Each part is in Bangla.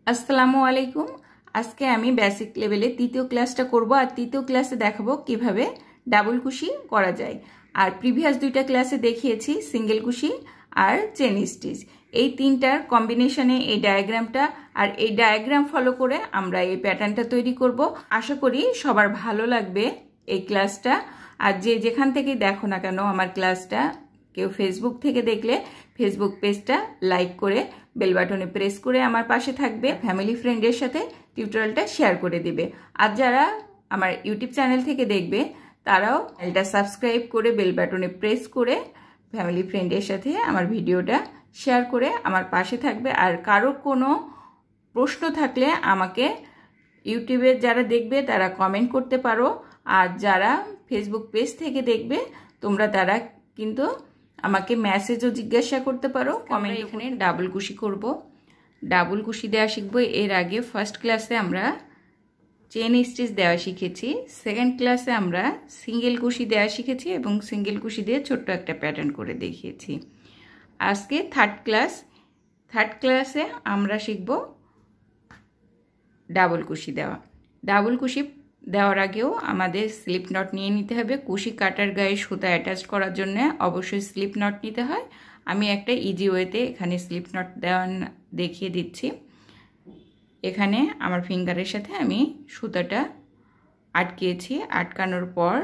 আসসালামু আলাইকুম। আজকে আমি বেসিক লেভেলে তৃতীয় ক্লাসটা করব আর তৃতীয় ক্লাসে দেখাবো কিভাবে ডাবল কুশি করা যায়। আর প্রিভিয়াস দুইটা ক্লাসে দেখিয়েছি সিঙ্গেল কুশি আর চেন স্টিচ, এই তিনটার কম্বিনেশনে এই ডায়াগ্রামটা, আর এই ডায়াগ্রাম ফলো করে আমরা এই প্যাটার্নটা তৈরি করব। আশা করি সবার ভালো লাগবে এই ক্লাসটা। আর যে যেখান থেকে দেখো না কেন আমার ক্লাসটা, কেউ ফেসবুক থেকে দেখলে ফেসবুক পেজটা লাইক করে বেল বাটনে প্রেস করে আমার পাশে থাকবে, ফ্যামিলি ফ্রেন্ডের সাথে টিউটোরিয়ালটা শেয়ার করে দিবে। আর যারা আমার ইউটিউব চ্যানেল থেকে দেখবে তারাও চ্যানেলটা সাবস্ক্রাইব করে বেল বাটনে প্রেস করে ফ্যামিলি ফ্রেন্ডের সাথে আমার ভিডিওটা শেয়ার করে আমার পাশে থাকবে। আর কারো কোনো প্রশ্ন থাকলে আমাকে ইউটিউবে যারা দেখবে তারা কমেন্ট করতে পারো, আর যারা ফেসবুক পেজ থেকে দেখবে তোমরা তারা কিন্তু আমাকে মেসেজও জিজ্ঞাসা করতে পারো কমেন্ট। এখানে ডাবল কুশি করব, ডাবল কুশি দেওয়া শিখবো। এর আগে ফার্স্ট ক্লাসে আমরা চেন স্টিচ দেওয়া শিখেছি, সেকেন্ড ক্লাসে আমরা সিঙ্গেল কুশি দেওয়া শিখেছি এবং সিঙ্গেল কুশি দিয়ে ছোট্ট একটা প্যাটার্ন করে দেখিয়েছি। আজকে থার্ড ক্লাসে আমরা শিখব ডাবল কুশি দেওয়া। ডাবল কুশি দেওয়ার আগেও আমাদের স্লিপ নট নিয়ে নিতে হবে। কুশি কাটার গায়ে সুতা অ্যাটাচ করার জন্য অবশ্যই স্লিপ নট নিতে হয়। আমি একটা ইজি ওয়েতে এখানে স্লিপ নট দেওয়া দেখিয়ে দিচ্ছি। এখানে আমার ফিঙ্গারের সাথে আমি সুতাটা আটকিয়েছি। আটকানোর পর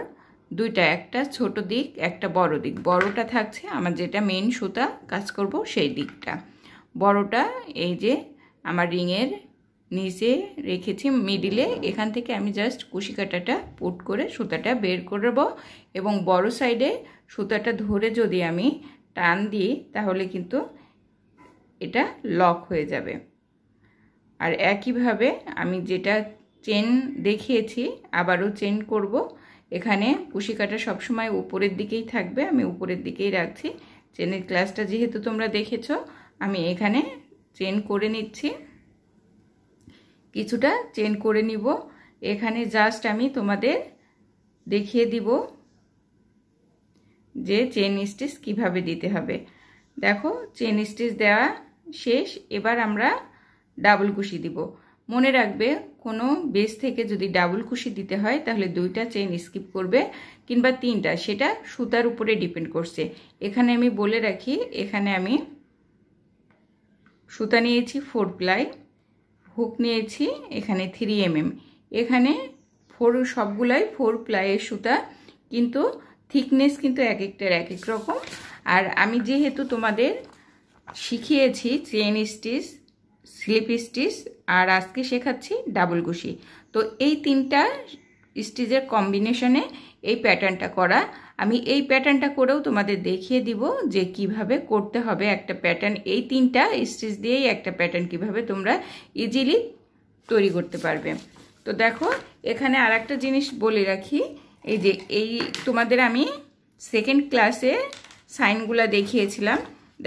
দুইটা, একটা ছোট দিক একটা বড় দিক, বড়টা থাকছে আমার যেটা মেইন সুতা কাজ করব সেই দিকটা। বড়টা এই যে আমার রিংয়ের নিচে রেখেছি মিডিলে, এখান থেকে আমি জাস্ট কুশি কাটাটা পুট করে সুতাটা বের করব এবং বড় সাইডে সুতাটা ধরে যদি আমি টান দিই তাহলে কিন্তু এটা লক হয়ে যাবে। আর একইভাবে আমি যেটা চেন দেখিয়েছি আবারও চেন করব। এখানে কুশি কাটা সবসময় উপরের দিকেই থাকবে, আমি উপরের দিকেই রাখছি। চেনের ক্লাসটা যেহেতু তোমরা দেখেছো, আমি এখানে চেন করে নিচ্ছি, কিছুটা চেন করে নিব। এখানে জাস্ট আমি তোমাদের দেখিয়ে দিব যে চেন স্টিচ কিভাবে দিতে হবে। দেখো চেন স্টিচ দেওয়া শেষ, এবার আমরা ডাবল কুশি দিব। মনে রাখবে কোনো বেস থেকে যদি ডাবল কুশি দিতে হয় তাহলে দুইটা চেন স্কিপ করবে কিংবা তিনটা, সেটা সুতার উপরে ডিপেন্ড করছে। এখানে আমি বলে রাখি, এখানে আমি সুতা নিয়েছি 4 প্লাই, হুক নিয়েছি এখানে 3 mm, এখানে সবগুলাই 4 প্লাইয়ের সুতা, কিন্তু থিকনেস কিন্তু এক একটার এক এক রকম। আর আমি যেহেতু তোমাদের শিখিয়েছি চেন স্টিচ, স্লিপ স্টিচ আর আজকে শেখাচ্ছি ডাবল কুশি, তো এই তিনটা স্টিচের কম্বিনেশনে এই প্যাটার্নটা করা। আমি এই প্যাটার্নটা করেও তোমাদের দেখিয়ে দিব যে কিভাবে করতে হবে একটা প্যাটার্ন। এই তিনটা স্টিচ দিয়েই একটা প্যাটার্ন কিভাবে তোমরা ইজিলি তৈরি করতে পারবে। তো দেখো এখানে আর একটা জিনিস বলে রাখি, এই যে এই তোমাদের আমি সেকেন্ড ক্লাসে সাইনগুলা দেখিয়েছিলাম।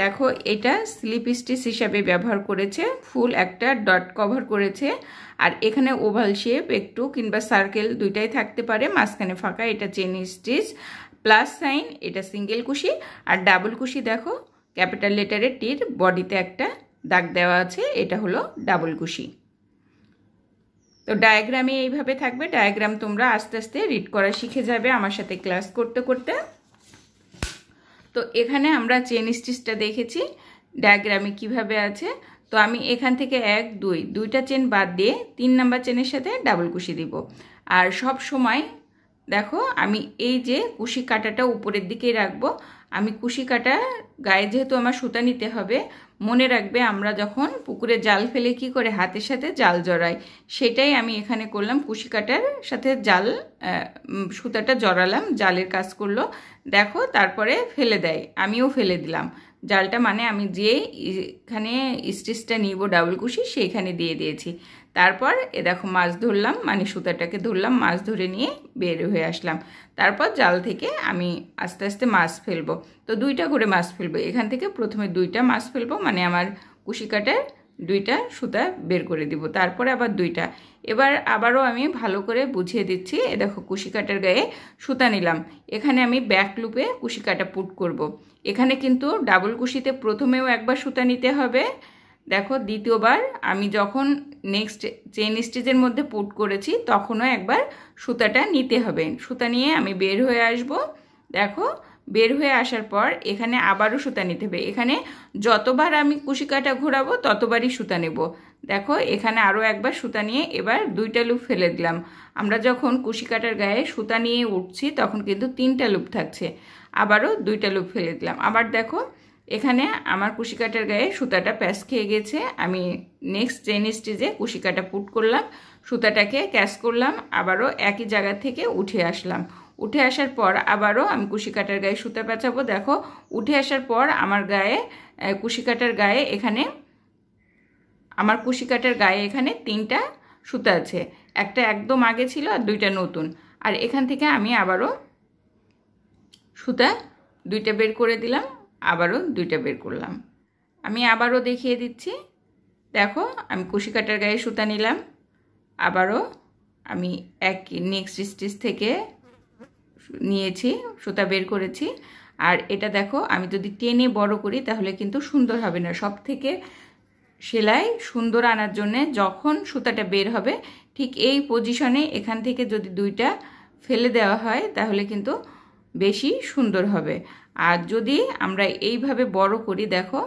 দেখো এটা স্লিপ স্টিচ হিসাবে ব্যবহার করেছে, ফুল একটা ডট কভার করেছে, আর এখানে ওভাল শেপ একটু কিংবা সার্কেল দুইটাই থাকতে পারে, মাঝখানে ফাঁকা, এটা চেন স্টিচ। প্লাস সাইন এটা সিঙ্গেল কুশি, আর ডাবল কুশি দেখো ক্যাপিটাল লেটারের টির বডিতে একটা দাগ দেওয়া আছে, এটা হলো ডাবল কুশি। তো ডায়াগ্রামে এইভাবে থাকবে। ডায়াগ্রাম তোমরা আস্তে আস্তে রিড করা শিখে যাবে আমার সাথে ক্লাস করতে করতে। তো এখানে আমরা চেন স্টিচটা দেখেছি ডায়াগ্রামে কিভাবে আছে। তো আমি এখান থেকে 1 2 দুইটা চেন বাদ দিয়ে 3 নাম্বার চেনের সাথে ডাবল কুশি দিব। আর সব সময় দেখো আমি এই যে কুশি কাটাটা উপরের দিকেই রাখবো। আমি কুশি কাটা গায়ে যেহেতু আমার সুতা নিতে হবে, মনে রাখবে আমরা যখন পুকুরে জাল ফেলে কি করে হাতের সাথে জাল জড়াই, সেটাই আমি এখানে করলাম। কুশি কাটার সাথে জাল সুতাটা জড়ালাম, জালের কাজ করলো। দেখো তারপরে ফেলে দেয়, আমিও ফেলে দিলাম জালটা, মানে আমি যে এখানে স্টিচটা নিব ডাবল কুশি সেইখানে দিয়ে দিয়েছি। তারপর এ দেখো মাছ ধরলাম, মানে সুতাটাকে ধরলাম, মাছ ধরে নিয়ে বের হয়ে আসলাম। তারপর জাল থেকে আমি আস্তে আস্তে মাছ ফেলবো। তো দুইটা করে মাছ ফেলবো, এখান থেকে প্রথমে দুইটা মাছ ফেলবো, মানে আমার কুশি কাটার দুইটা সুতা বের করে দিব, তারপরে আবার দুইটা। এবার আবারও আমি ভালো করে বুঝিয়ে দিচ্ছি। এ দেখো কুশি কাটার গায়ে সুতা নিলাম, এখানে আমি ব্যাক লুপে কুশি কাটা পুট করব। এখানে কিন্তু ডাবল কুশিতে প্রথমেও একবার সুতা নিতে হবে, দেখো দ্বিতীয়বার আমি যখন নেক্সট চেন স্টিচের মধ্যে পুট করেছি তখনও একবার সুতাটা নিতে হবে। সুতা নিয়ে আমি বের হয়ে আসব। দেখো বের হয়ে আসার পর এখানে আবারও সুতা নিতে হবে। এখানে যতবার আমি কুশি কাটা ঘোরাবো ততবারই সুতা নেব। দেখো এখানে আরও একবার সুতা নিয়ে এবার 2টা লুপ ফেলে দিলাম। আমরা যখন কুশি কাটার গায়ে সুতা নিয়ে উঠছি তখন কিন্তু 3টা লুপ থাকছে, আবারও 2টা লুপ ফেলে দিলাম। আবার দেখো এখানে আমার কুশি কাটার গায়ে সুতাটা প্যাঁচ খেয়ে গেছে। আমি নেক্সট চেন স্টিচে কুশি কাটা পুট করলাম, সুতাটাকে ক্যাচ করলাম, আবারও একই জায়গা থেকে উঠে আসলাম। উঠে আসার পর আবারও আমি কুশি কাটার গায়ে সুতা পেঁচাবো। দেখো উঠে আসার পর আমার গায়ে কুশি কাটার গায়ে এখানে আমার কুশি কাটার গায়ে এখানে 3টা সুতা আছে, একটা একদম আগে ছিল আর 2টা নতুন। আর এখান থেকে আমি আবারও সুতা 2টা বের করে দিলাম, আবারও 2টা বের করলাম। আমি আবারও দেখিয়ে দিচ্ছি। দেখো আমি কুশি কাটার গায়ে সুতা নিলাম, আবারও আমি এক নেক্সট স্টিচ থেকে নিয়েছি, সুতা বের করেছি। আর এটা দেখো আমি যদি টেনে বড় করি তাহলে কিন্তু সুন্দর হবে না। সব থেকে সেলাই সুন্দর আনার জন্যে যখন সুতাটা বের হবে ঠিক এই পজিশনে এখান থেকে যদি 2টা ফেলে দেওয়া হয় তাহলে কিন্তু বেশি সুন্দর হবে। আর যদি আমরা এইভাবে বড় করি, দেখো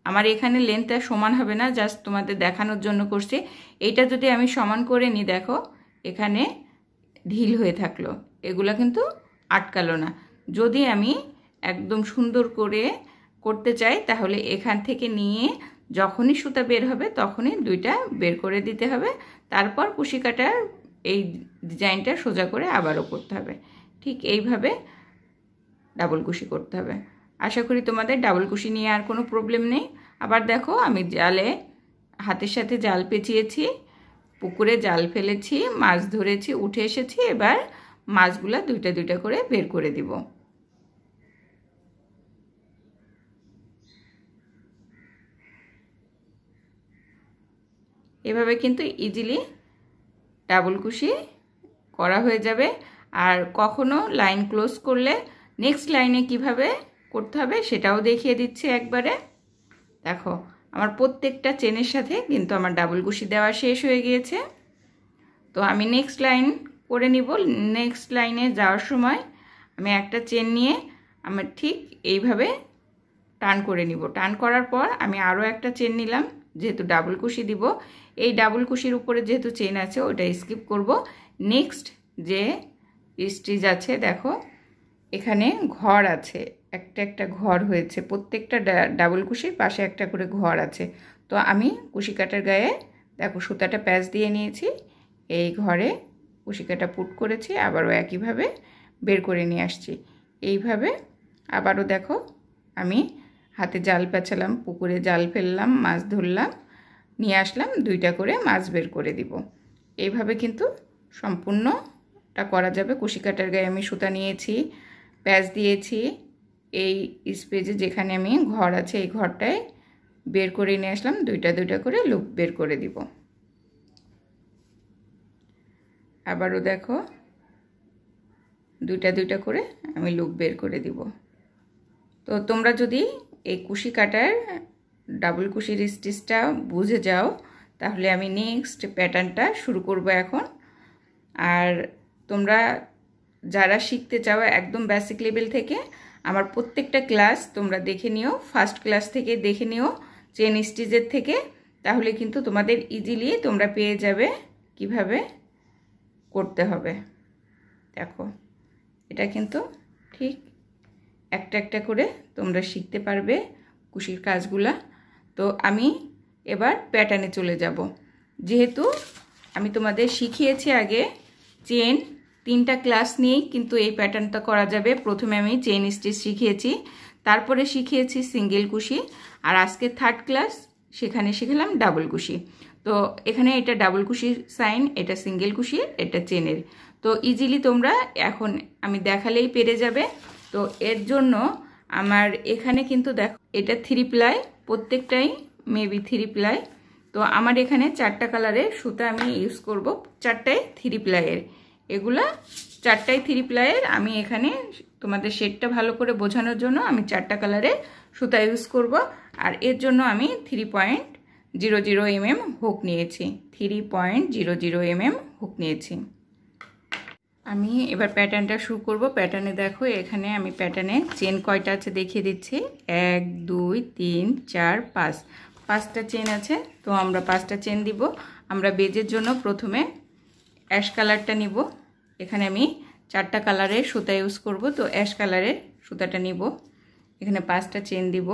আমার এখানে লেন্থটা সমান হবে না, জাস্ট তোমাদের দেখানোর জন্য করছি। এইটা যদি আমি সমান করে নিই, দেখো এখানে ঢিল হয়ে থাকলো, এগুলো কিন্তু আটকালো না। যদি আমি একদম সুন্দর করে করতে চাই তাহলে এখান থেকে নিয়ে যখনই সুতা বের হবে তখনই 2টা বের করে দিতে হবে। তারপর কুশি কাটার এই ডিজাইনটা সোজা করে আবারও করতে হবে। ঠিক এইভাবে ডাবল কুশি করতে হবে। আশা করি তোমাদের ডাবল কুশি নিয়ে আর কোনো প্রবলেম নেই। আবার দেখো আমি জালে হাতের সাথে জাল পেঁচিয়েছি, পুকুরে জাল ফেলেছি, মাছ ধরেছি, উঠে এসেছি। এবার মাছগুলা 2টা করে বের করে দিব। এভাবে কিন্তু ইজিলি ডাবল কুশি করা হয়ে যাবে। আর কখনো লাইন ক্লোজ করলে নেক্সট লাইনে কিভাবে করতে হবে সেটাও দেখিয়ে দিচ্ছি একবারে। দেখো আমার প্রত্যেকটা চেনের সাথে কিন্তু আমার ডাবল কুশি দেওয়া শেষ হয়ে গিয়েছে। তো আমি নেক্সট লাইন করে নিব। নেক্সট লাইনে যাওয়ার সময় আমি একটা চেন নিয়ে আমি ঠিক এইভাবে টার্ন করে নিব। টার্ন করার পর আমি আরও একটা চেন নিলাম, যেহেতু ডাবল কুশি দিব। এই ডাবল কুশির উপরে যেহেতু চেন আছে ওটা স্কিপ করব। নেক্সট যে স্টিচ আছে, দেখো এখানে ঘর আছে, একটা ঘর হয়েছে, প্রত্যেকটা ডাবল কুশির পাশে একটা করে ঘর আছে। তো আমি কুশি কাটার গায়ে দেখো সুতাটা প্যাঁচ দিয়ে নিয়েছি, এই ঘরে কুশি কাটা পুট করেছি, আবারও একইভাবে বের করে নিয়ে আসছি। এইভাবে আবারও দেখো আমি হাতে জাল পেঁচালাম, পুকুরে জাল ফেললাম, মাছ ধরলাম, নিয়ে আসলাম, 2টা করে মাছ বের করে দিব। এইভাবে কিন্তু সম্পূর্ণটা করা যাবে। কুশি কাটার গায়ে আমি সুতা নিয়েছি, প্যাঁচ দিয়েছি, এই স্পেসে যেখানে আমি ঘর আছে এই ঘরটায় বের করে নিয়ে আসলাম, 2টা করে লুপ বের করে দিব। আবারও দেখো 2টা করে আমি লুপ বের করে দিব। তো তোমরা যদি এই কুশি কাটার ডাবল কুশির স্টিচটা বুঝে যাও তাহলে আমি নেক্সট প্যাটার্নটা শুরু করব এখন। আর তোমরা যারা শিখতে চাও একদম বেসিক লেভেল থেকে, আমার প্রত্যেকটা ক্লাস তোমরা দেখে নিও, ফার্স্ট ক্লাস থেকে দেখে নিও চেন স্টিচের থেকে, তাহলে কিন্তু তোমাদের ইজিলি তোমরা পেয়ে যাবে কিভাবে করতে হবে। দেখো এটা কিন্তু ঠিক একটা করে তোমরা শিখতে পারবে কুশির কাজগুলা। তো আমি এবার প্যাটার্নে চলে যাব। যেহেতু আমি তোমাদের শিখিয়েছি আগে চেন, 3টা ক্লাস নিয়েই কিন্তু এই প্যাটার্নটা করা যাবে। প্রথমে আমি চেন স্টিচ শিখিয়েছি, তারপরে শিখিয়েছি সিঙ্গেল কুশি, আর আজকে 3rd ক্লাস সেখানে শিখলাম ডাবল কুশি। তো এখানে এটা ডাবল কুশির সাইন, এটা সিঙ্গেল কুশির, এটা চেনের। তো ইজিলি তোমরা এখন আমি দেখালেই পেরে যাবে। তো এর জন্য আমার এখানে কিন্তু দেখো এটা 3 প্লাই, প্রত্যেকটাই মেবি 3 প্লাই। তো আমার এখানে 4টা কালারের সুতা আমি ইউজ করব, 4টাই 3 প্লাইয়ের। এগুলা 4টাই 3 প্লাইয়ের। আমি এখানে তোমাদের শেডটা ভালো করে বোঝানোর জন্য আমি 4টা কালারের সুতা ইউজ করব। আর এর জন্য আমি 3 পয়েন্ট 3.00 mm হুক নিয়েছি, 3.00 mm হুক নিয়েছি। আমি এবার প্যাটার্নটা শুরু করব। প্যাটার্নে দেখো এখানে আমি প্যাটার্নে চেন কয়টা আছে দেখিয়ে দিচ্ছি। 1 2 3 4 5, 5টা চেন আছে। তো আমরা 5টা চেন দিব। আমরা বেজের জন্য প্রথমে অ্যাশ কালারটা নিব। এখানে আমি 4টা কালারের সুতা ইউজ করব, তো অ্যাশ কালারের সুতাটা নিব। এখানে 5টা চেন দিব।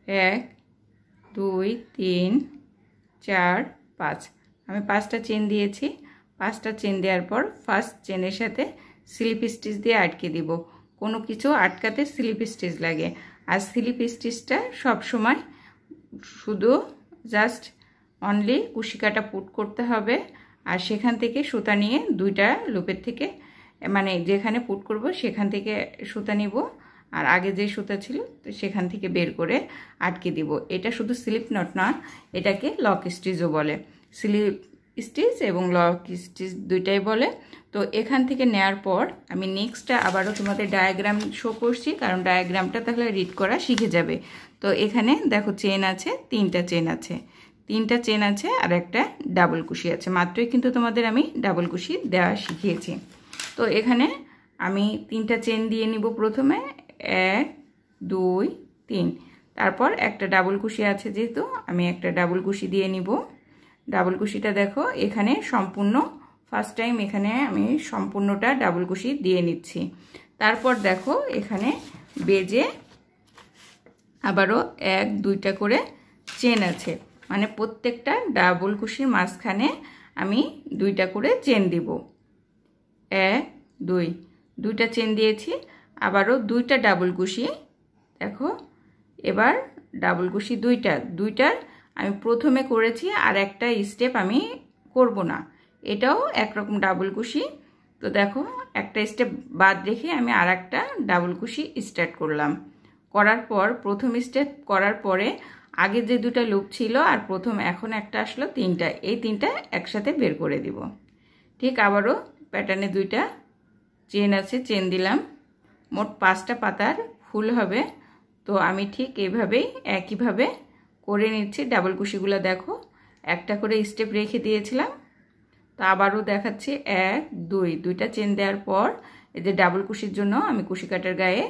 1 2 3 4 5, আমি 5টা চেন দিয়েছি। 5টা চেন দেওয়ার পর ফার্স্ট চেনের সাথে স্লিপ স্টিচ দিয়ে আটকে দিব। কোনো কিছু আটকাতে স্লিপ স্টিচ লাগে, আর স্লিপ স্টিচটা সব সময় শুধু জাস্ট অনলি কুশি কাটা পুট করতে হবে, আর সেখান থেকে সুতা নিয়ে দুইটা লুপের থেকে মানে যেখানে পুট করব সেখান থেকে সুতা নিব, আর আগে যে সুতা ছিল তো সেখান থেকে বের করে আটকে দিব। এটা শুধু স্লিপ নট না, এটাকে লক স্টিচও বলে। স্লিপ স্টিচ এবং লক স্টিচ দুইটাই বলে। তো এখান থেকে নেয়ার পর আমি নেক্সটটা আবারও তোমাদের ডায়াগ্রাম শো করছি, কারণ ডায়াগ্রামটা তাহলে রিড করা শিখে যাবে। তো এখানে দেখো চেন আছে, 3টা চেন আছে, 3টা চেন আছে আর একটা ডাবল কুশি আছে। মাত্রই কিন্তু তোমাদের আমি ডাবল কুশি দেওয়া শিখিয়েছি। তো এখানে আমি 3টা চেন দিয়ে নিব প্রথমে, 1 2 3, তারপর একটা ডাবল কুশি আছে যেহেতু আমি একটা ডাবল কুশি দিয়ে নিব। ডাবল কুশিটা দেখো এখানে সম্পূর্ণ ফার্স্ট টাইম এখানে আমি সম্পূর্ণটা ডাবল কুশি দিয়ে নিচ্ছি। তারপর দেখো এখানে বেজে আবারও 1 2টা করে চেন আছে, মানে প্রত্যেকটা ডাবল কুশির মাঝখানে আমি 2টা করে চেন দিব। 1 2, 2টা চেন দিয়েছি। আবারও 2টা ডাবল কুশি, দেখো এবার ডাবল কুশি 2টার আমি প্রথমে করেছি, আর একটা স্টেপ আমি করব না, এটাও একরকম ডাবল কুশি। তো দেখো একটা স্টেপ বাদ রেখে আমি আর একটা ডাবল কুশি স্টার্ট করলাম। করার পর প্রথম স্টেপ করার পরে আগে যে 2টা লুপ ছিল আর প্রথম এখন একটা আসলো 3টা, এই 3টা একসাথে বের করে দিব। ঠিক আবারও প্যাটার্নে 2টা চেন আছে, চেন দিলাম। মোট 5টা পাতার ফুল হবে। তো আমি ঠিক এইভাবেই একইভাবে করে নিচ্ছি। ডাবল কুশিগুলো দেখো একটা করে স্টেপ রেখে দিয়েছিলাম, তো আবারও দেখাচ্ছি 1 2, 2টা চেন দেওয়ার পর এই যে ডাবল কুশির জন্য আমি কুশি কাটার গায়ে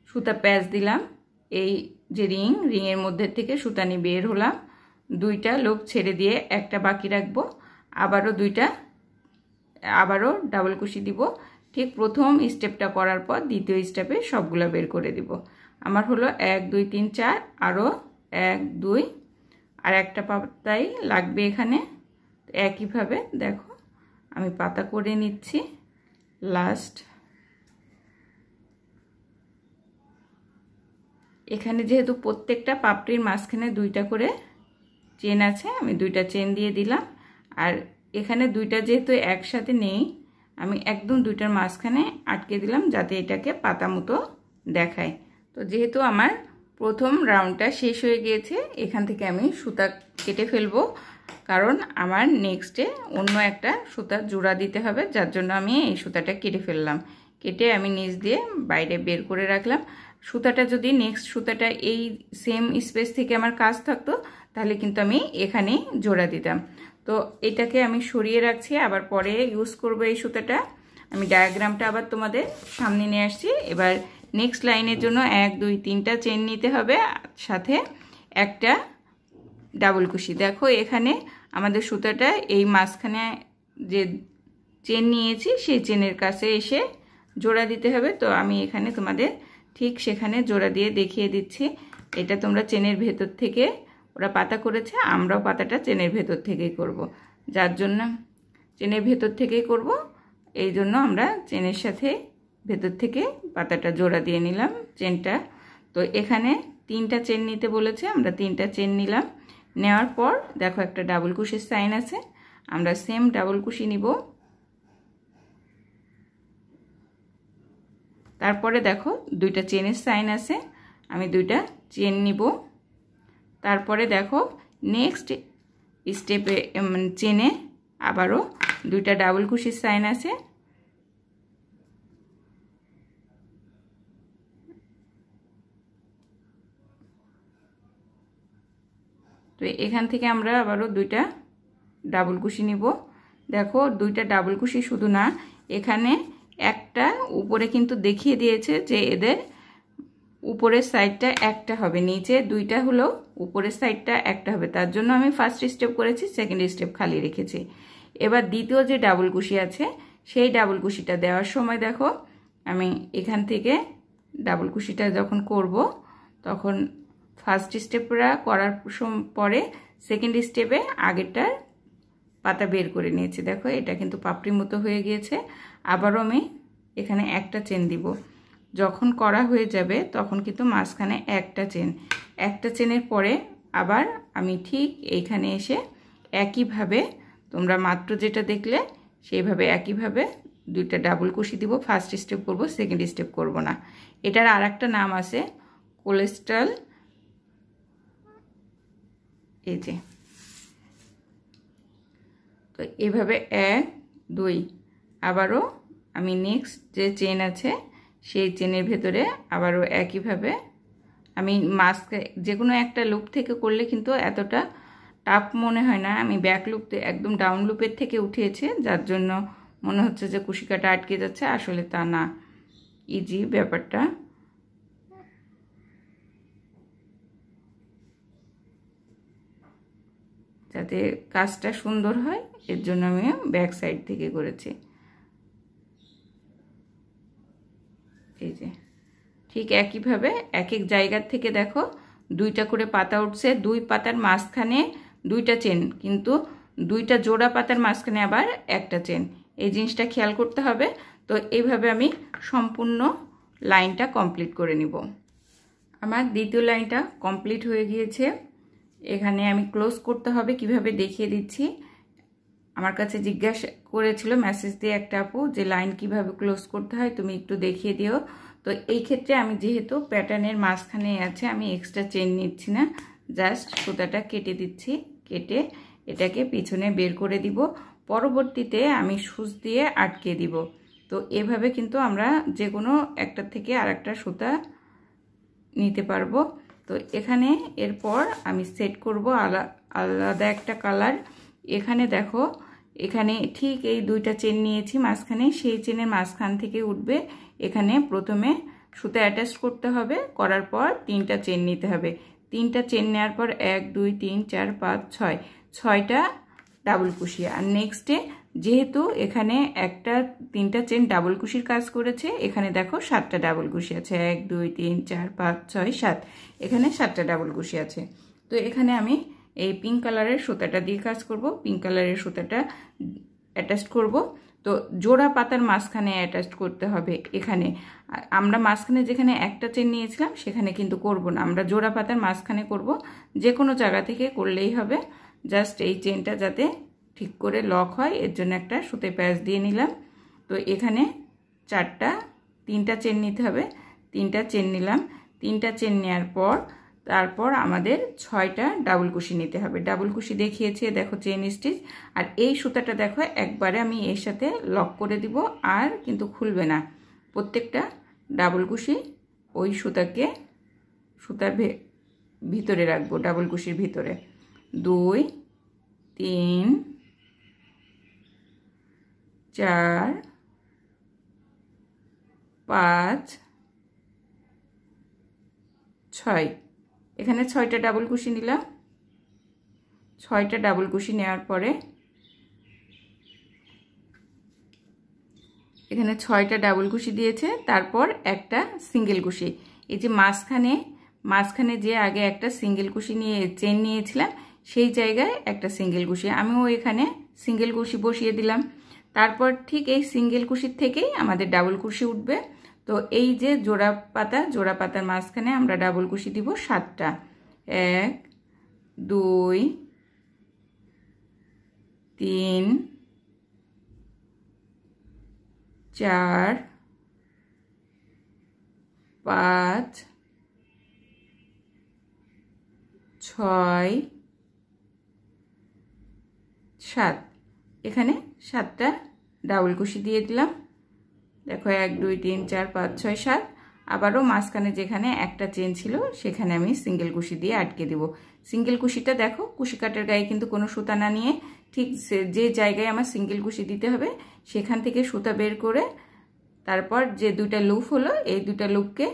সুতা প্যাচ দিলাম। এই যে রিংয়ের মধ্যে থেকে সুতা নিয়ে বের হলাম, 2টা লুপ ছেড়ে দিয়ে একটা বাকি রাখবো। আবারও ডাবল কুশি দিব। ঠিক প্রথম স্টেপটা করার পর দ্বিতীয় স্টেপে সবগুলো বের করে দিব। আমার হলো 1 2 3 4, আরও 1 2, আর একটা পাতাই লাগবে এখানে। একইভাবে দেখো আমি পাতা করে নিচ্ছি। লাস্ট এখানে যেহেতু প্রত্যেকটা পাপড়ির মাঝখানে 2টা করে চেন আছে, আমি 2টা চেন দিয়ে দিলাম। আর এখানে 2টা যেহেতু একসাথে নেই, আমি একদম 2টার মাঝখানে আটকে দিলাম যাতে এটাকে পাতা মতো দেখায়। তো যেহেতু আমার প্রথম রাউন্ডটা শেষ হয়ে গিয়েছে, এখান থেকে আমি সুতা কেটে ফেলবো, কারণ আমার নেক্সটে অন্য একটা সুতা জোড়া দিতে হবে, যার জন্য আমি এই সুতাটা কেটে ফেললাম। কেটে আমি নিচ দিয়ে বাইরে বের করে রাখলাম। সুতাটা যদি নেক্সট সুতাটা এই সেম স্পেস থেকে আমার কাজ থাকতো তাহলে কিন্তু আমি এখানেই জোড়া দিতাম। তো এটাকে আমি সরিয়ে রাখছি, আবার পরে ইউজ করব এই সুতাটা। আমি ডায়াগ্রামটা আবার তোমাদের সামনে নিয়ে আসছি। এবার নেক্সট লাইনের জন্য 1 2 3টা চেন নিতে হবে, সাথে একটা ডাবল কুশি। দেখো এখানে আমাদের সুতাটা এই মাঝখানে যে চেন নিয়েছি সেই চেনের কাছে এসে জোড়া দিতে হবে। তো আমি এখানে তোমাদের ঠিক সেখানে জোড়া দিয়ে দেখিয়ে দিচ্ছি। এটা তোমরা চেনের ভেতর থেকে, ওরা পাতা করেছে, আমরাও পাতাটা চেনের ভেতর থেকেই করব, যার জন্য চেনের ভেতর থেকেই করব, এই জন্য আমরা চেনের সাথে ভেতর থেকে পাতাটা জোড়া দিয়ে নিলাম চেনটা। তো এখানে 3টা চেন নিতে বলেছে, আমরা 3টা চেন নিলাম। নেওয়ার পর দেখো একটা ডাবল কুশির সাইন আছে, আমরা সেম ডাবল কুশি নিব। তারপরে দেখো 2টা চেনের সাইন আছে, আমি 2টা চেন নিব। তারপরে দেখো নেক্সট স্টেপে চেনে আবারও 2টা ডাবল কুশির সাইন আছে, তো এখান থেকে আমরা আবারও দুইটা ডাবল কুশি নিব। দেখো দুইটা ডাবল কুশি শুধু না, এখানে একটা উপরে কিন্তু দেখিয়ে দিয়েছে যে এদের উপরের সাইডটা একটা হবে, নিচে দুইটা হলো, উপরের সাইডটা একটা হবে। তার জন্য আমি ফার্স্ট স্টেপ করেছি, সেকেন্ড স্টেপ খালি রেখেছি। এবার দ্বিতীয় যে ডাবল কুশি আছে সেই ডাবল কুশিটা দেওয়ার সময় দেখো আমি এখান থেকে ডাবল কুশিটা যখন করব তখন ফার্স্ট স্টেপটা করার পরে সেকেন্ড স্টেপে আগেরটার পাতা বের করে নিয়েছি। দেখো এটা কিন্তু পাপড়ির মতো হয়ে গিয়েছে। আবারও আমি এখানে একটা চেন দিব। যখন করা হয়ে যাবে তখন কিন্তু মাঝখানে একটা চেনের পরে আবার আমি ঠিক এইখানে এসে একইভাবে তোমরা মাত্র যেটা দেখলে সেইভাবে একইভাবে দুইটা ডাবল কুশি দিব। ফার্স্ট স্টেপ করব, সেকেন্ড স্টেপ করব না। এটার আর একটা নাম আছে কোলেস্ট্রল। এই যে তো এইভাবে 1 2 আবারও আমি নেক্সট যে চেন আছে সেই চেনের ভেতরে আবারও একইভাবে আমি মাস্কে যে কোনো একটা লুপ থেকে করলে কিন্তু এতটা টাফ মনে হয় না। আমি ব্যাক লুপতে একদম ডাউন লুপের থেকে উঠিয়েছে, যার জন্য মনে হচ্ছে যে কুশি কাটা আটকে যাচ্ছে, আসলে তা না, ইজি ব্যাপারটা। যাতে কাজটা সুন্দর হয় এর জন্য আমি ব্যাক সাইড থেকে করেছি। এই যে ঠিক একইভাবে এক এক জায়গার থেকে দেখো দুইটা করে পাতা উঠছে, দুই পাতার মাঝখানে দুইটা চেন, কিন্তু দুইটা জোড়া পাতার মাঝখানে আবার একটা চেন, এই জিনিসটা খেয়াল করতে হবে। তো এইভাবে আমি সম্পূর্ণ লাইনটা কমপ্লিট করে নিব। আমার দ্বিতীয় লাইনটা কমপ্লিট হয়ে গিয়েছে। এখানে আমি ক্লোজ করতে হবে কিভাবে দেখিয়ে দিচ্ছি। আমার কাছে জিজ্ঞাসা করেছিল মেসেজ দিয়ে একটা আপু যে লাইন কিভাবে ক্লোজ করতে হয়, তুমি একটু দেখিয়ে দিও। তো এই ক্ষেত্রে আমি যেহেতু প্যাটার্নের মাঝখানে আছে আমি এক্সট্রা চেন নিচ্ছি না, জাস্ট সুতাটা কেটে দিচ্ছি, কেটে এটাকে পিছনে বের করে দিব, পরবর্তীতে আমি সুচ দিয়ে আটকে দিব। তো এভাবে কিন্তু আমরা যে কোনো একটা থেকে আর একটা সুতা নিতে পারবো। তো এখানে এরপর আমি সেট করব আলাদা একটা কালার। এখানে দেখো এখানে ঠিক এই দুইটা চেন নিয়েছি মাঝখানে, সেই চেনের মাঝখান থেকে উঠবে। এখানে প্রথমে সুতা অ্যাটাচ করতে হবে, করার পর 3টা চেন নিতে হবে। 3টা চেন নেওয়ার পর 1 2 3 4 5 6 6টা ডাবল কুশি। আর নেক্সটে যেহেতু এখানে 3টা চেন ডাবল কুশির কাজ করেছে, এখানে দেখো 7টা ডাবল কুশি আছে, 1 2 3 4 5 6 7, এখানে 7টা ডাবল কুশি আছে। তো এখানে আমি এই পিঙ্ক কালারের সুতাটা দিয়ে কাজ করব, পিঙ্ক কালারের সুতাটা অ্যাটাচ করব। তো জোড়া পাতার মাঝখানে অ্যাটাচ করতে হবে। এখানে আমরা মাঝখানে যেখানে একটা চেন নিয়েছিলাম সেখানে কিন্তু করব না, আমরা জোড়া পাতার মাঝখানে করব। যে কোনো জায়গা থেকে করলেই হবে, জাস্ট এই চেনটা যাতে ঠিক করে লক হয় এর জন্য একটা সুতে প্যাচ দিয়ে নিলাম। তো এখানে 3টা চেন নিতে হবে, 3টা চেন নিলাম। 3টা চেন নেওয়ার পর তারপর আমাদের 6টা ডাবল কুশি নিতে হবে। ডাবল কুশি দেখিয়েছি দেখো চেন স্টিচ। আর এই সুতাটা দেখো একবারে আমি এর সাথে লক করে দিব, আর কিন্তু খুলবে না। প্রত্যেকটা ডাবল কুশি ওই সুতার ভিতরে রাখবো, ডাবল কুশির ভিতরে। 2 3 4 5 6, এখানে 6টা ডাবল কুশি নিলাম। 6টা ডাবল কুশি নেওয়ার পরে এখানে 6টা ডাবল কুশি দিয়েছে, তারপর একটা সিঙ্গেল কুশি। এই যে মাঝখানে যে আগে একটা সিঙ্গেল কুশি নিয়ে চেন নিয়েছিলাম সেই জায়গায় একটা সিঙ্গেল কুশি, আমিও এখানে সিঙ্গেল কুশি বসিয়ে দিলাম। তারপর ঠিক এই সিঙ্গেল কুশির থেকেই আমাদের ডাবল কুশি উঠবে। তো এই যে জোড়া পাতার মাঝখানে আমরা ডাবল কুশি দিব 7টা। 1 2 3 4 5 6 7, এখানে 7টা ডাবল কুশি দিয়ে দিলাম। দেখো 1 2 3 4 5 6 7। আবারও মাঝখানে যেখানে একটা চেন ছিল সেখানে আমি সিঙ্গেল কুশি দিয়ে আটকে দেব। সিঙ্গেল কুশিটা দেখো কুশি কাটার গায়ে কিন্তু কোনো সুতা না নিয়ে ঠিক যে জায়গায় আমার সিঙ্গেল কুশি দিতে হবে সেখান থেকে সুতা বের করে তারপর যে দুইটা লুপ হলো এই দুইটা লুপকে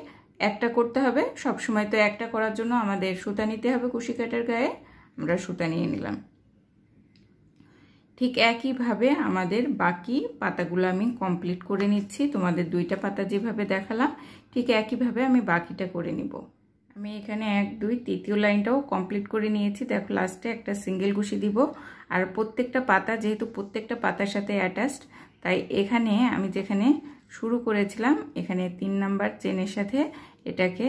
একটা করতে হবে। সব সময় তো একটা করার জন্য আমাদের সুতা নিতে হবে কুশি কাটার গায়ে, আমরা সুতা নিয়ে নিলাম। ঠিক একইভাবে আমাদের বাকি পাতাগুলো আমি কমপ্লিট করে নিচ্ছি। তোমাদের দুইটা পাতা যেভাবে দেখালাম ঠিক একইভাবে আমি বাকিটা করে নিব। আমি এখানে 1 2 তৃতীয় লাইনটাও কমপ্লিট করে নিয়েছি। দেখো লাস্টে একটা সিঙ্গেল কুশি দিব। আর প্রত্যেকটা পাতা যেহেতু প্রত্যেকটা পাতার সাথে অ্যাটাচড, তাই এখানে আমি যেখানে শুরু করেছিলাম এখানে 3 নাম্বার চেনের সাথে এটাকে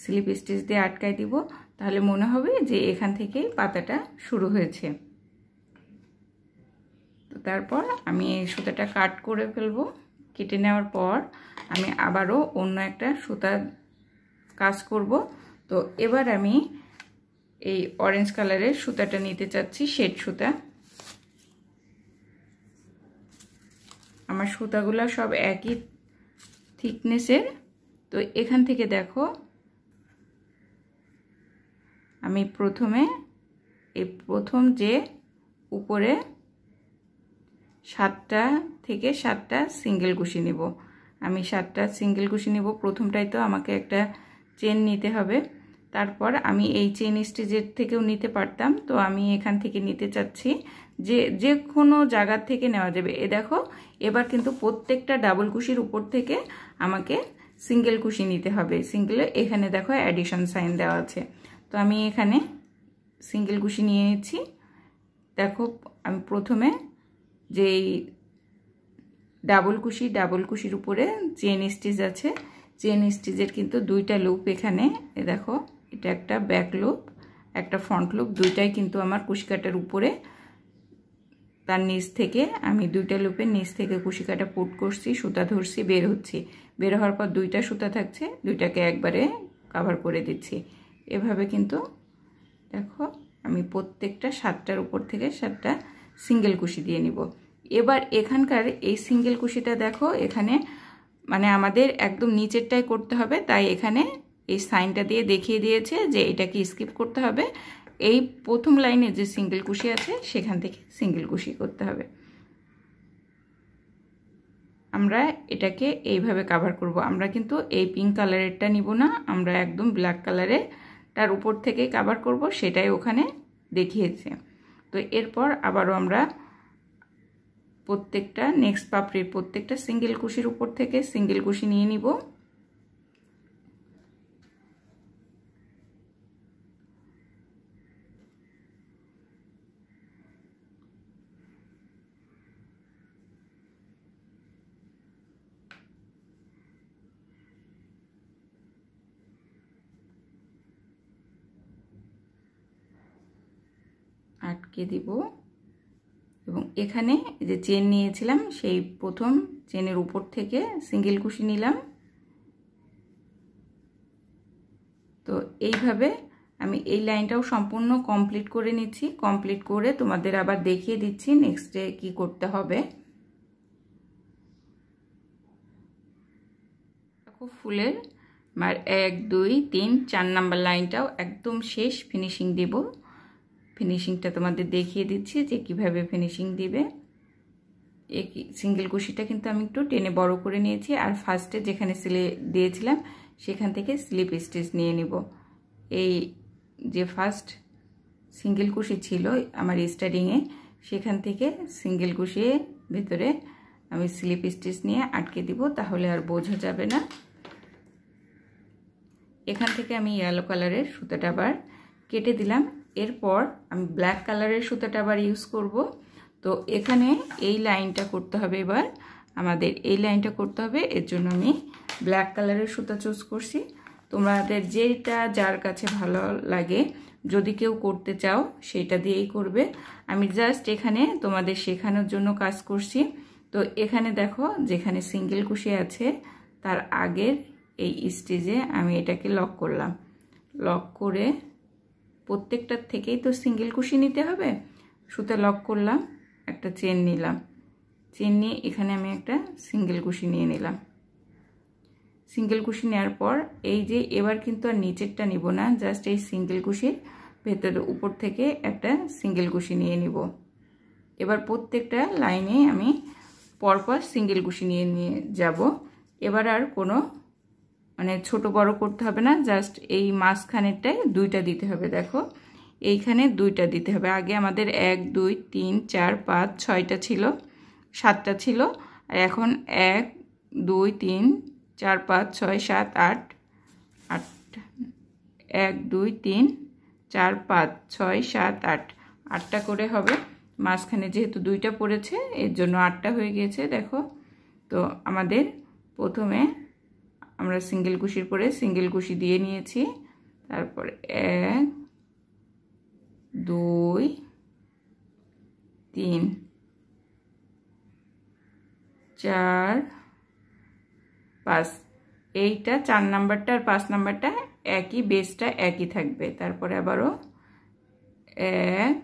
স্লিপ স্টিচ দিয়ে আটকাই দিব। তাহলে মনে হবে যে এখান থেকেই পাতাটা শুরু হয়েছে। তো তারপর আমি এই সুতাটা কাট করে ফেলবো। কেটে নেওয়ার পর আমি আবারও অন্য একটা সুতা কাজ করব। তো এবার আমি এই অরেঞ্জ কালারের সুতাটা নিতে চাচ্ছি, শেড সুতা। আমার সুতাগুলো সব একই থিকনেসের। তো এখান থেকে দেখো আমি প্রথমে এই প্রথম যে উপরে 7টা থেকে 7টা সিঙ্গেল কুশি নিব। আমি 7টা সিঙ্গেল কুশি নিব। প্রথমটাই তো আমাকে একটা চেন নিতে হবে। তারপর আমি এই চেন স্টিচের থেকেও নিতে পারতাম, তো আমি এখান থেকে নিতে চাচ্ছি। যে কোনো জায়গার থেকে নেওয়া যাবে। এ দেখো এবার কিন্তু প্রত্যেকটা ডাবল কুশির উপর থেকে আমাকে সিঙ্গেল কুশি নিতে হবে। সিঙ্গেলে এখানে দেখো অ্যাডিশন সাইন দেওয়া আছে। তো আমি এখানে সিঙ্গেল কুশি নিয়ে নিচ্ছি। দেখো আমি প্রথমে যেই ডাবল কুশির উপরে চেন স্টিচ আছে, চেন স্টিচের কিন্তু দুইটা লুপ এখানে, এ দেখো এটা একটা ব্যাক লুপ একটা ফ্রন্ট লুপ, দুইটাই কিন্তু আমার কুশি কাটার উপরে। তার নিচ থেকে আমি দুইটা লুপের নিচ থেকে কুশি কাটা পুট করছি, সুতা ধরছি, বের হচ্ছি। বের হওয়ার পর দুইটা সুতা থাকছে, দুইটাকে একবারে কভার করে দিচ্ছি। এভাবে কিন্তু দেখো আমি প্রত্যেকটা 7টার উপর থেকে 7টা সিঙ্গেল কুশি দিয়ে নিব। এবার এখানকার এই সিঙ্গেল কুশিটা দেখো এখানে মানে আমাদের একদম নিচেরটাই করতে হবে, তাই এখানে এই সাইনটা দিয়ে দেখিয়ে দিয়েছে যে এটাকে স্কিপ করতে হবে। এই প্রথম লাইনে যে সিঙ্গেল কুশি আছে সেখান থেকে সিঙ্গেল কুশি করতে হবে। আমরা এটাকে এইভাবে কভার করব। আমরা কিন্তু এই পিঙ্ক কালারেরটা নিব না, আমরা একদম ব্ল্যাক কালারের তার উপর থেকে কভার করব, সেটাই ওখানে দেখিয়েছে। তো এরপর আবারও আমরা প্রত্যেকটা নেক্সট পাপড়ির প্রত্যেকটা সিঙ্গেল কুশির উপর থেকে সিঙ্গেল কুশি নিয়ে নিব। আটকে দিব এবং এখানে যে চেন নিয়েছিলাম সেই প্রথম চেনের উপর থেকে সিঙ্গেল কুশি নিলাম। তো এইভাবে আমি এই লাইনটাও সম্পূর্ণ কমপ্লিট করে নিচ্ছি। কমপ্লিট করে তোমাদের আবার দেখিয়ে দিচ্ছি নেক্সট ডে কি করতে হবে। দেখো ফুলের আমার 1 2 3 4 নাম্বার লাইনটাও একদম শেষ ফিনিশিং দেব। ফিনিশিংটা তোমাদের দেখিয়ে দিচ্ছি যে কিভাবে ফিনিশিং দিবে। এই সিঙ্গেল কুশিটা কিন্তু আমি একটু টেনে বড় করে নিয়েছি, আর ফার্স্টে যেখানে সিলে দিয়েছিলাম সেখান থেকে স্লিপ স্টিচ নিয়ে নিব। এই যে ফার্স্ট সিঙ্গেল কুশি ছিল আমার স্টার্টিংয়ে, সেখান থেকে সিঙ্গেল কুশির ভিতরে আমি স্লিপ স্টিচ নিয়ে আটকে দিব, তাহলে আর বোঝা যাবে না। এখান থেকে আমি ইয়েলো কালারের সুতাটা আবার কেটে দিলাম। এরপর আমি ব্ল্যাক কালারের সুতাটা আবার ইউজ করব। তো এখানে এই লাইনটা করতে হবে, এবার আমাদের এই লাইনটা করতে হবে, এর জন্য আমি ব্ল্যাক কালারের সুতা চুজ করছি। তোমাদের যেটা যার কাছে ভালো লাগে, যদি কেউ করতে চাও সেটা দিয়েই করবে। আমি জাস্ট এখানে তোমাদের শেখানোর জন্য কাজ করছি। তো এখানে দেখো যেখানে সিঙ্গেল কুশি আছে তার আগের এই স্টেজে আমি এটাকে লক করলাম। লক করে প্রত্যেকটার থেকেই তো সিঙ্গেল কুশি নিতে হবে, সুতা লক করলাম, একটা চেন নিলাম, চেন নিয়ে এখানে আমি একটা সিঙ্গেল কুশি নিয়ে নিলাম। সিঙ্গেল কুশি নেওয়ার পর এই যে এবার কিন্তু আর নিচেরটা নিব না, জাস্ট এই সিঙ্গেল কুশির ভেতরে উপর থেকে একটা সিঙ্গেল কুশি নিয়ে নিব। এবার প্রত্যেকটা লাইনে আমি পরপর সিঙ্গেল কুশি নিয়ে নিয়ে যাব। এবার আর কোনো মানে ছোট বড় করতে হবে না, জাস্ট এই মাঝখানেরটায় দুইটা দিতে হবে। দেখো এইখানে দুইটা দিতে হবে। আগে আমাদের 1 2 3 4 5 6টা ছিল, 7টা ছিল, আর এখন 1 2 3 4 5 6 7 8 8 1 2 3 4 5 6 7 8 8টা করে হবে। মাঝখানে যেহেতু দুইটা পড়েছে এর জন্য 8টা হয়ে গিয়েছে। দেখো তো আমাদের প্রথমে আমরা সিঙ্গেল কুশির পরে সিঙ্গেল কুশি দিয়ে নিয়েছি, তারপর 1 2 3 4 5, এইটা 4 নাম্বারটা আর 5 নাম্বারটা একই, বেসটা একই থাকবে। তারপরে আবারও 1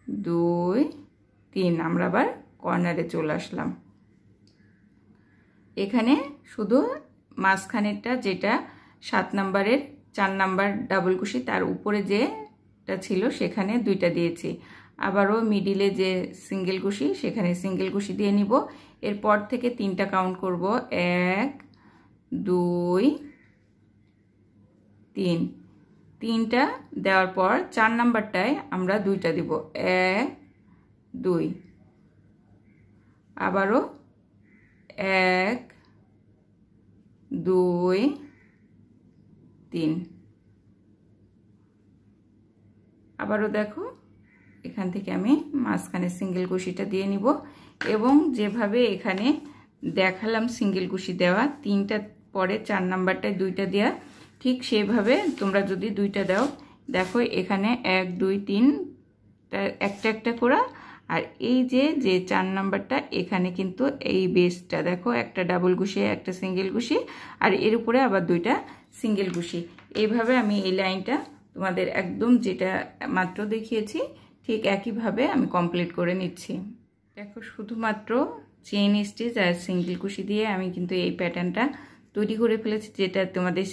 2 3, আমরা আবার কর্নারে চলে আসলাম। এখানে শুধু মাঝখানেরটা যেটা 7 নাম্বারের 4 নাম্বার ডাবল কুশি তার উপরে যেটা ছিল সেখানে দুইটা দিয়েছি। আবারও মিডিলে যে সিঙ্গেল কুশি সেখানে সিঙ্গেল কুশি দিয়ে নিব। এরপর থেকে 3টা কাউন্ট করব, 1 2 3। 3টা দেওয়ার পর 4 নাম্বারটায় আমরা দুইটা দিব, 1 2। আবারও 1 2 3। আবারও দেখো এখান থেকে আমি মাঝখানে সিঙ্গেল কুশিটা দিয়ে নিব এবং যেভাবে এখানে দেখালাম সিঙ্গেল কুশি দেওয়া 3টা পরে 4 নাম্বারটায় দুইটা দেওয়া, ঠিক সেভাবে তোমরা যদি দুইটা দাও, দেখো এখানে 1 2 3 একটা একটা করা। আর এই যে 4 নাম্বারটা এখানে কিন্তু এই বেসটা দেখো একটা ডাবল কুশি একটা সিঙ্গেল কুশি আর এর উপরে আবার দুইটা সিঙ্গেল কুশি। এইভাবে আমি এই লাইনটা তোমাদের একদম যেটা মাত্র দেখিয়েছি ঠিক একইভাবে আমি কমপ্লিট করে নিচ্ছি। দেখো শুধুমাত্র চেইন স্টিচ আর সিঙ্গেল কুশি দিয়ে আমি কিন্তু এই প্যাটার্নটা তৈরি করে ফেলেছি, যেটা তোমাদের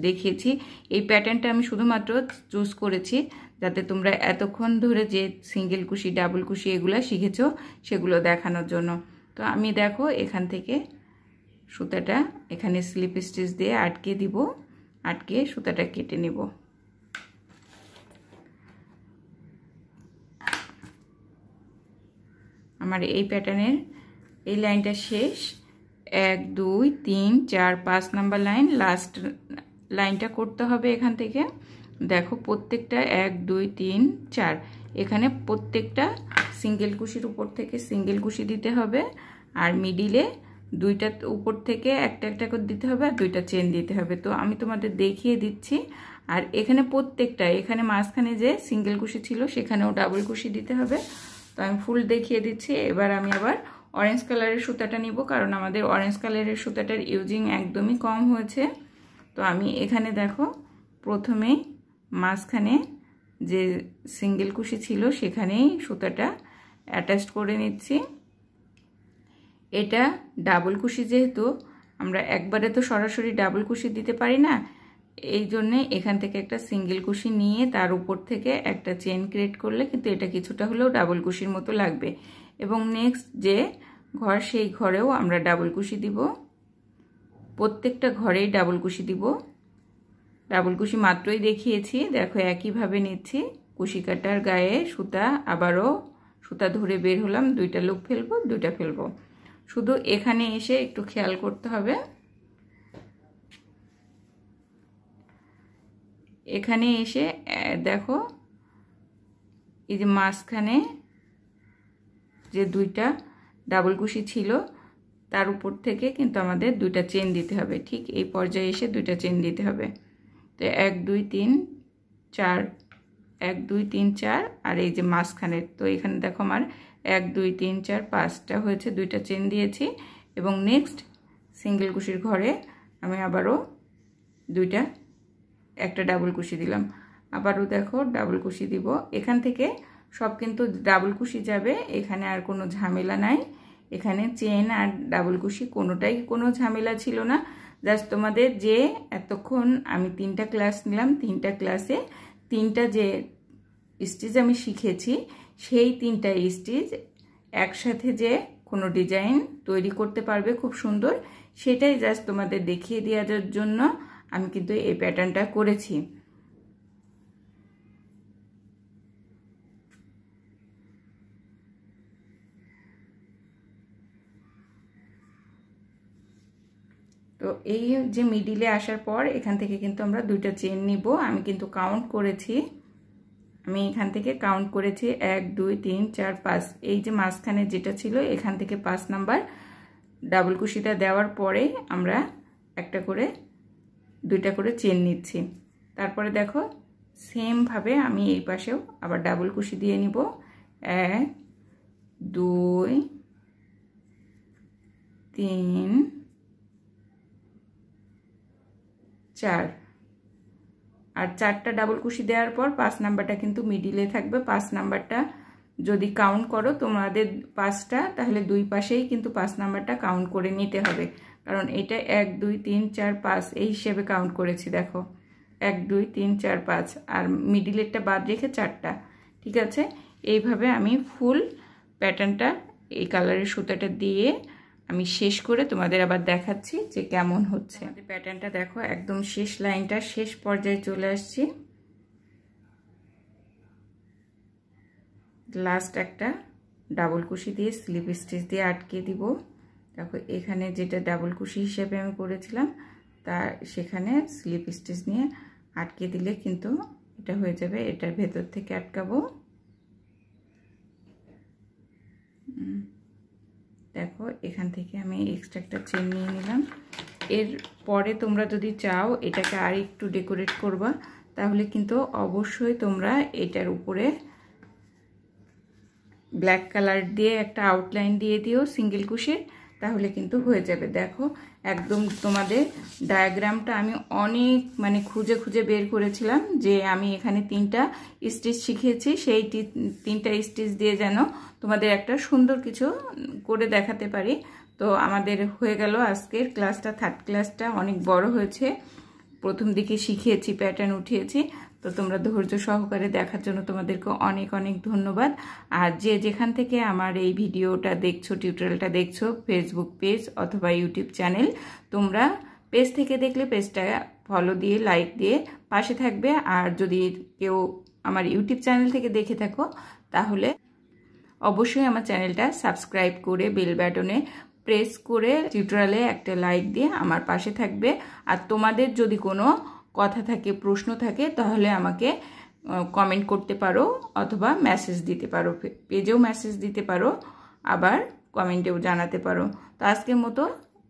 দেখিয়েছি। এই প্যাটার্নটা আমি শুধুমাত্র চুজ করেছি যাতে তোমরা এতক্ষণ ধরে যে সিঙ্গেল কুশি ডাবল কুশি এগুলো শিখেছো সেগুলো দেখানোর জন্য। তো আমি দেখো এখান থেকে সুতাটা এখানে স্লিপ স্টিচ দিয়ে আটকে দিব, আটকে সুতাটা কেটে নেব। আমার এই প্যাটার্নের এই লাইনটা শেষ। 1 2 3 4 5 নাম্বার লাইন, লাস্ট লাইনটা করতে হবে এখান থেকে। দেখো প্রত্যেকটা 1 2 3 4 এখানে প্রত্যেকটা সিঙ্গেল কুশির উপর থেকে সিঙ্গেল কুশি দিতে হবে, আর মিডিলে দুইটা উপর থেকে একটা একটা করে দিতে হবে আর দুইটা চেন দিতে হবে। তো আমি তোমাদের দেখিয়ে দিচ্ছি। আর এখানে প্রত্যেকটা এখানে মাঝখানে যে সিঙ্গেল কুশি ছিল সেখানেও ডাবল কুশি দিতে হবে। তো আমি ফুল দেখিয়ে দিচ্ছি। এবার আমি আবার অরেঞ্জ কালারের সুতাটা নিব, কারণ আমাদের অরেঞ্জ কালারের সুতাটার ইউজিং একদমই কম হয়েছে। তো আমি এখানে দেখো প্রথমেই মাঝখানে যে সিঙ্গেল কুশি ছিল সেখানেই সুতাটা অ্যাটাচ করে নিচ্ছি। এটা ডাবল কুশি, যেহেতু আমরা একবারে তো সরাসরি ডাবল কুশি দিতে পারি না, এই জন্যে এখান থেকে একটা সিঙ্গেল কুশি নিয়ে তার উপর থেকে একটা চেন ক্রিয়েট করলে কিন্তু এটা কিছুটা হলেও ডাবল কুশির মতো লাগবে। এবং নেক্সট যে ঘর সেই ঘরেও আমরা ডাবল কুশি দিব, প্রত্যেকটা ঘরেই ডাবল কুশি দিব। ডাবল কুশি মাত্রই দেখিয়েছি, দেখো একইভাবে নিচ্ছি। কুশি কাটার গায়ে সুতা, আবারও সুতা ধরে বের হলাম, দুইটা লুপ ফেলবো, দুইটা ফেলবো। শুধু এখানে এসে একটু খেয়াল করতে হবে, এখানে এসে দেখো এই যে মাঝখানে যে দুইটা ডাবল কুশি ছিল তার উপর থেকে কিন্তু আমাদের দুইটা চেন দিতে হবে। ঠিক এই পর্যায়ে এসে দুইটা চেন দিতে হবে। তো 1 2 3 4 1 2 3 4 আর এই যে মাঝখানে, তো এখানে দেখো আমার 1 2 3 4 5টা হয়েছে, দুইটা চেন দিয়েছি। এবং নেক্সট সিঙ্গেল কুশির ঘরে আমি আবারও একটা ডাবল কুশি দিলাম, আবারও দেখো ডাবল কুশি দিব। এখান থেকে সব কিন্তু ডাবল কুশি যাবে, এখানে আর কোনো ঝামেলা নাই। এখানে চেন আর ডাবল কুশি কোনোটাই কোনো ঝামেলা ছিল না। জাস্ট তোমাদের যে এতক্ষণ আমি 3টা ক্লাস নিলাম, 3টা ক্লাসে 3টা যে স্টিচ আমি শিখেছি সেই 3টা স্টিচ একসাথে যে কোনো ডিজাইন তৈরি করতে পারবে খুব সুন্দর, সেটাই জাস্ট তোমাদের দেখিয়ে দেওয়ার জন্য আমি কিন্তু এই প্যাটার্নটা করেছি। তো এই যে মিডিলে আসার পর এখান থেকে কিন্তু আমরা 2টা চেন নিব। আমি কিন্তু কাউন্ট করেছি, আমি এখান থেকে কাউন্ট করেছি 1 2 3 4 5। এই যে মাঝখানে যেটা ছিল এখান থেকে 5 নাম্বার ডাবল কুশিটা দেওয়ার পরে আমরা একটা করে 2টা করে চেন নিচ্ছি। তারপরে দেখো সেম ভাবে আমি এই পাশেও আবার ডাবল কুশি দিয়ে নিব। 1 2 3 4 আর 4টা ডাবল কুশি দেওয়ার পর 5 নাম্বারটা কিন্তু মিডিলে থাকবে। 5 নাম্বারটা যদি কাউন্ট করো তোমাদের 5টা, তাহলে দুই পাশেই কিন্তু 5 নাম্বারটা কাউন্ট করে নিতে হবে, কারণ এটা 1 2 3 4 5 এই হিসেবে কাউন্ট করেছি। দেখো 1 2 3 4 5 আর মিডিলেরটা বাদ রেখে 4টা। ঠিক আছে, এইভাবে আমি ফুল প্যাটার্নটা এই কালারের সুতাটা দিয়ে আমি শেষ করে তোমাদের আবার দেখাচ্ছি যে কেমন হচ্ছে। প্যাটার্নটা দেখো একদম শেষ লাইনটা শেষ পর্যায়ে চলে আসছি। লাস্ট একটা ডাবল কুশি দিয়ে স্লিপ স্টিচ দিয়ে আটকে দিব। দেখো এখানে যেটা ডাবল কুশি হিসেবে আমি করেছিলাম তার সেখানে স্লিপ স্টিচ নিয়ে আটকে দিলে কিন্তু এটা হয়ে যাবে। এটার ভেতর থেকে আটকাবো। দেখো এখান থেকে আমি এক্সট্রা একটা চেন নিয়ে নিলাম। এর পরে তোমরা যদি চাও এটাকে আর একটু ডেকোরেট করবা, তাহলে কিন্তু অবশ্যই তোমরা এটার উপরে ব্ল্যাক কালার দিয়ে একটা আউটলাইন দিয়ে দিও সিঙ্গেল কুশির, তাহলে কিন্তু হয়ে যাবে। দেখো একদম তোমাদের ডায়াগ্রামটা আমি অনেক মানে খুঁজে খুঁজে বের করেছিলাম যে আমি এখানে 3টা স্টিচ শিখিয়েছি, সেই 3টা স্টিচ দিয়ে যেন তোমাদের একটা সুন্দর কিছু করে দেখাতে পারি। তো আমাদের হয়ে গেল আজকের ক্লাসটা। 3rd ক্লাসটা অনেক বড় হয়েছে, প্রথম দিকে শিখিয়েছি, প্যাটার্ন উঠিয়েছি। তো তোমরা ধৈর্য সহকারে দেখার জন্য তোমাদেরকে অনেক অনেক ধন্যবাদ। আর যে যেখান থেকে আমার এই ভিডিওটা দেখছো, টিউটোরিয়ালটা দেখছো, ফেসবুক পেজ অথবা ইউটিউব চ্যানেল, তোমরা পেজ থেকে দেখলে পেজটা ফলো দিয়ে লাইক দিয়ে পাশে থাকবে। আর যদি কেউ আমার ইউটিউব চ্যানেল থেকে দেখে থাকো তাহলে অবশ্যই আমার চ্যানেলটা সাবস্ক্রাইব করে বেল বাটনে প্রেস করে টিউটোরিয়ালে একটা লাইক দিয়ে আমার পাশে থাকবে। আর তোমাদের যদি কোনো কথা থাকে, প্রশ্ন থাকে, তাহলে আমাকে কমেন্ট করতে পারো অথবা মেসেজ দিতে পারো, পেজেও মেসেজ দিতে পারো, আবার কমেন্টেও জানাতে পারো। তো আজকের মতো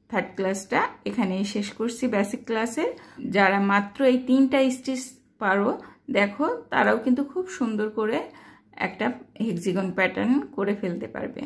3rd ক্লাসটা এখানেই শেষ করছি বেসিক ক্লাসের। যারা মাত্র এই 3টা স্টিচ পারো দেখো তারাও কিন্তু খুব সুন্দর করে একটা হেক্সাগন প্যাটার্ন করে ফেলতে পারবে।